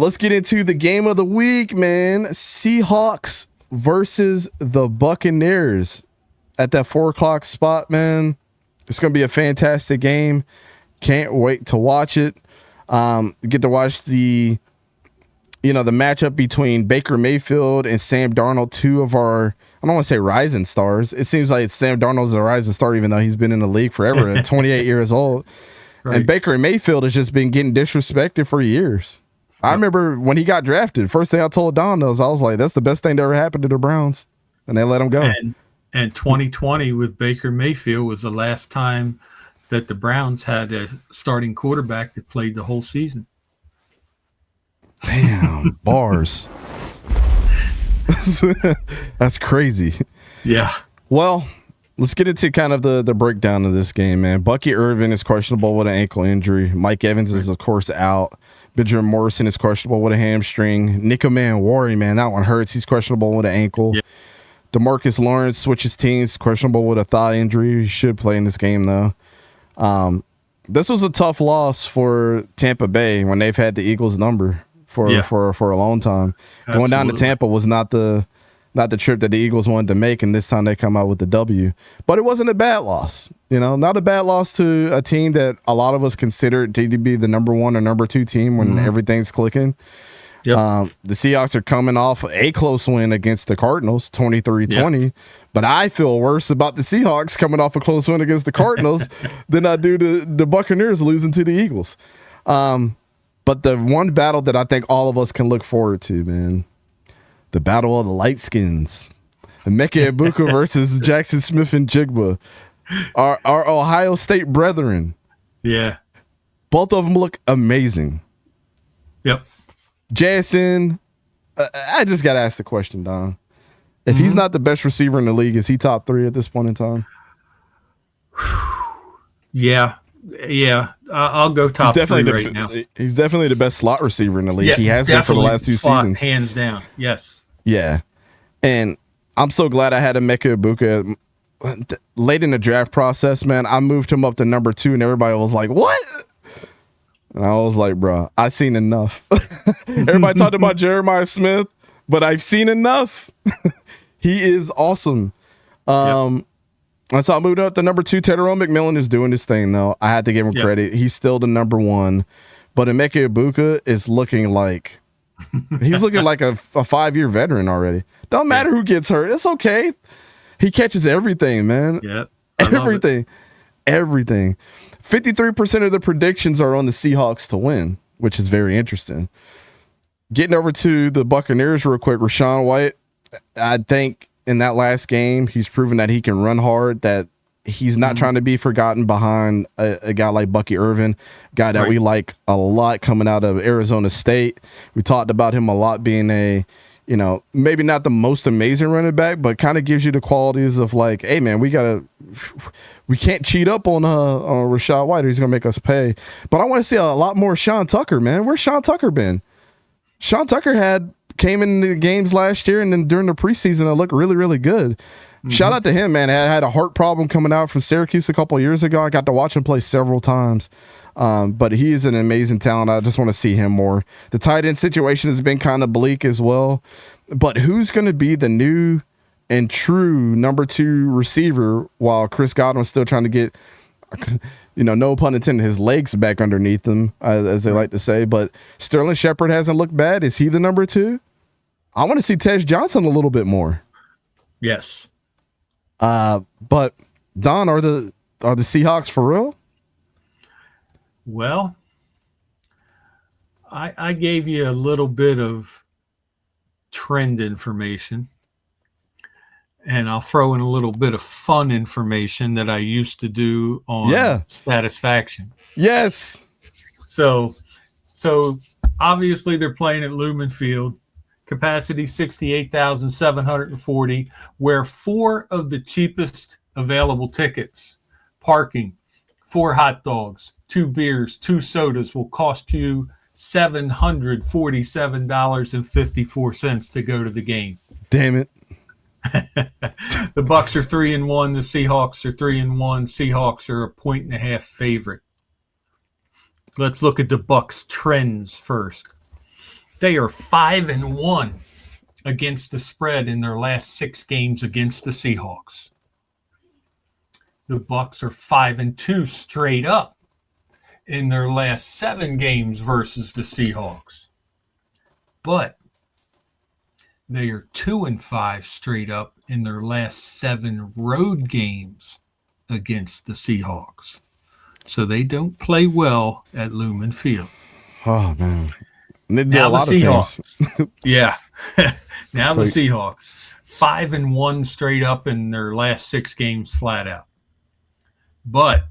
let's get into the game of the week, man. Seahawks versus the Buccaneers at that 4:00 spot, man. It's going to be a fantastic game. Can't wait to watch it. Get to watch the matchup between Baker Mayfield and Sam Darnold, two of our, I don't want to say rising stars. It seems like Sam Darnold's a rising star, even though he's been in the league forever at 28 years old. Right. And Baker Mayfield has just been getting disrespected for years. I remember when he got drafted, first thing I told Don was, I was like, that's the best thing that ever happened to the Browns. And they let him go. And 2020 with Baker Mayfield was the last time that the Browns had a starting quarterback that played the whole season. Damn, bars. That's crazy. Yeah. Well, let's get into kind of the breakdown of this game, man. Bucky Irvin is questionable with an ankle injury. Mike Evans is, of course, out. Benjamin Morrison is questionable with a hamstring. Nico Manwari, man, that one hurts. He's questionable with an ankle. Yeah. DeMarcus Lawrence switches teams, questionable with a thigh injury. He should play in this game, though. This was a tough loss for Tampa Bay when they've had the Eagles' number for a long time. Absolutely. Going down to Tampa was not the trip that the Eagles wanted to make, and this time they come out with the W. But it wasn't a bad loss. Not a bad loss to a team that a lot of us considered to be the number 1 or number 2 team when everything's clicking. Yep. The Seahawks are coming off a close win against the Cardinals, 23-20. Yep. But I feel worse about the Seahawks coming off a close win against the Cardinals than I do the Buccaneers losing to the Eagles. But the one battle that I think all of us can look forward to, man, the battle of the light skins. Emeka Egbuka versus Jackson Smith and Jigba. Our Ohio State brethren. Yeah. Both of them look amazing. Yep. JSN, I just got to ask the question, Don. If he's not the best receiver in the league, is he top 3 at this point in time? Yeah. I'll go top 3 right now. He's definitely the best slot receiver in the league. Yeah, he has been for the last 2 seasons. Hands down, yes. Yeah. And I'm so glad I had Emeka Egbuka late in the draft process, man. I moved him up to number 2, and everybody was like, what? And I was like, bro, I've seen enough. Everybody talked about Jeremiah Smith, but I've seen enough. He is awesome. And so I moved up to number 2. Tyrone McMillan is doing his thing, though. I had to give him credit. He's still the number 1. But Emeka Egbuka is looking like he's looking like a 5-year veteran already. Don't matter who gets hurt. It's okay. He catches everything, man. Yeah. Everything. 53% of the predictions are on the Seahawks to win, which is very interesting. Getting over to the Buccaneers real quick, Rashawn White, I think in that last game, he's proven that he can run hard, that he's not trying to be forgotten behind a guy like Bucky Irvin, guy that we like a lot coming out of Arizona State. We talked about him a lot being maybe not the most amazing running back, but kind of gives you the qualities of like, hey man, we can't cheat up on Rashad White, or he's gonna make us pay. But I want to see a lot more Sean Tucker, man. Where's Sean Tucker been? Sean Tucker came in the games last year, and then during the preseason, it looked really, really good. Shout out to him, man. I had a heart problem coming out from Syracuse a couple of years ago. I got to watch him play several times. But he is an amazing talent. I just want to see him more. The tight end situation has been kind of bleak as well. But who's going to be the new and true number 2 receiver while Chris Godwin's still trying to get, no pun intended, his legs back underneath him, as they like to say. But Sterling Shepard hasn't looked bad. Is he the number 2? I want to see Tej Johnson a little bit more. Yes. But Don, are the Seahawks for real? Well, I gave you a little bit of trend information, and I'll throw in a little bit of fun information that I used to do on Satisfaction. Yes. So obviously they're playing at Lumen Field. Capacity 68,740, where 4 of the cheapest available tickets, parking, 4 hot dogs, 2 beers, 2 sodas will cost you $747.54 to go to the game. Damn it. The Bucks are 3-1. The Seahawks are 3-1. Seahawks are 1.5 favorite. Let's look at the Bucks trends first. They are 5-1 against the spread in their last 6 games against the Seahawks. The Bucs are 5-2 straight up in their last 7 games versus the Seahawks. But they are 2-5 straight up in their last 7 road games against the Seahawks. So they don't play well at Lumen Field. Oh, man. Now the Seahawks. Yeah. Now the Seahawks. 5-1 straight up in their last 6 games flat out. But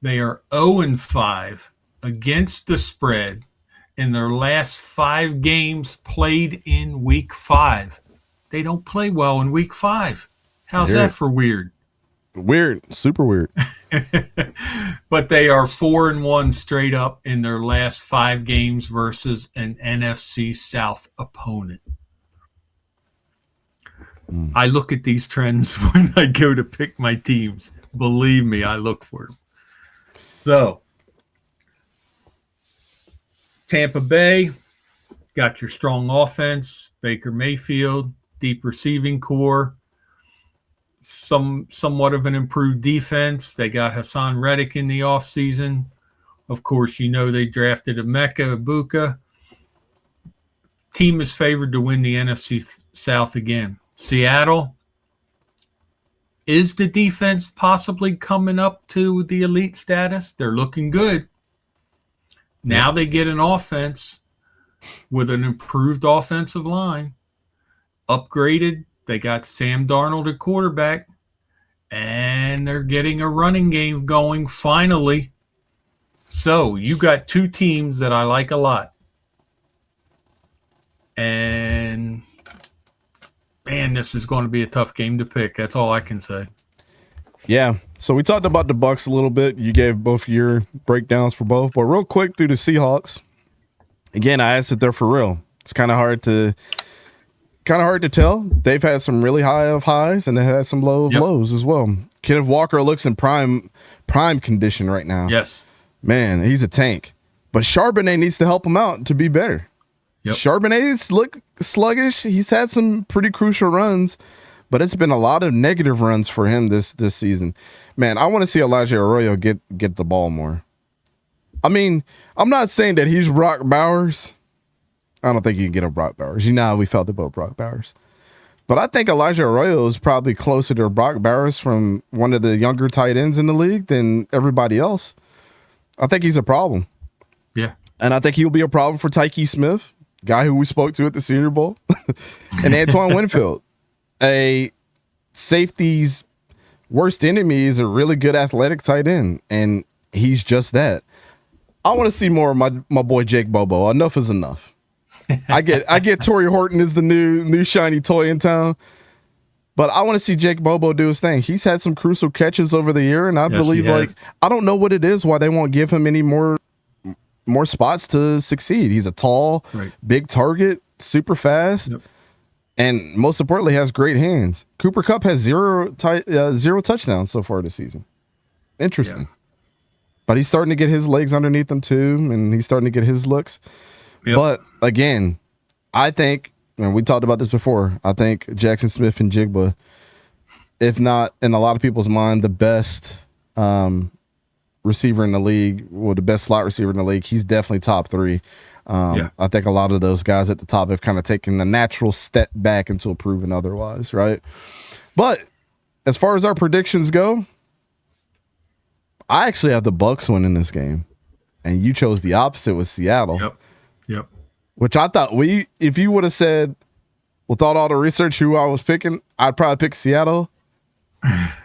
they are 0-5 against the spread in their last 5 games played in week 5. They don't play well in week 5. How's that for weird? Weird. Super weird. But they are 4-1 straight up in their last 5 games versus an NFC South opponent. I look at these trends when I go to pick my teams. Believe me, I look for them. So, Tampa Bay, got your strong offense, Baker Mayfield, deep receiving core, somewhat of an improved defense. They got Hassan Reddick in the offseason. Of course, you know they drafted Emeka Egbuka. Team is favored to win the NFC South again. Seattle, is the defense possibly coming up to the elite status? They're looking good. Now they get an offense with an improved offensive line, upgraded. They got Sam Darnold at quarterback, and they're getting a running game going finally. So you got 2 teams that I like a lot. And, man, this is going to be a tough game to pick. That's all I can say. Yeah. So we talked about the Bucs a little bit. You gave both your breakdowns for both. But real quick through the Seahawks, again, I asked if they're for real. It's kind of hard to tell. They've had some really high of highs, and they had some low of lows as well. Kenneth Walker looks in prime condition right now. Yes. Man, he's a tank. But Charbonnet needs to help him out to be better. Yep. Charbonnet's look sluggish. He's had some pretty crucial runs, but it's been a lot of negative runs for him this season. Man, I want to see Elijah Arroyo get the ball more. I mean, I'm not saying that he's Brock Bowers. I don't think you can get a Brock Bowers. You know how we felt about Brock Bowers. But I think Elijah Arroyo is probably closer to Brock Bowers from one of the younger tight ends in the league than everybody else. I think he's a problem. Yeah. And I think he'll be a problem for Tyke Smith, guy who we spoke to at the Senior Bowl, and Antoine Winfield. A safety's worst enemy is a really good athletic tight end, and he's just that. I want to see more of my boy Jake Bobo. Enough is enough. I get Torrey Horton is the new shiny toy in town, but I want to see Jake Bobo do his thing. He's had some crucial catches over the year, and I believe I don't know what it is why they won't give him any more spots to succeed. He's a tall, big target, super fast, and most importantly has great hands. Cooper Kupp has zero touchdowns so far this season. Interesting. Yeah. But he's starting to get his legs underneath him too, and he's starting to get his looks. Yep. But again, I think, and we talked about this before, I think Jackson Smith and Jigba, if not in a lot of people's mind, the best receiver in the league, the best slot receiver in the league, he's definitely top 3. I think a lot of those guys at the top have kind of taken the natural step back until proven otherwise, right? But as far as our predictions go, I actually have the Bucs winning this game, and you chose the opposite with Seattle. Yep. Which I thought if you would have said, without all the research, who I was picking, I'd probably pick Seattle,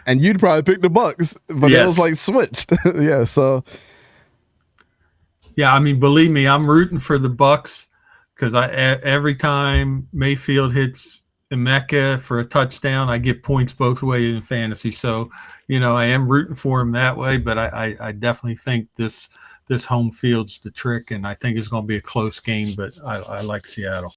and you'd probably pick the Bucs. But it was like switched. Yeah. So. Yeah, I mean, believe me, I'm rooting for the Bucs because every time Mayfield hits Emeka for a touchdown, I get points both ways in fantasy. So, I am rooting for him that way, but I definitely think this home field's the trick, and I think it's going to be a close game, but I like Seattle.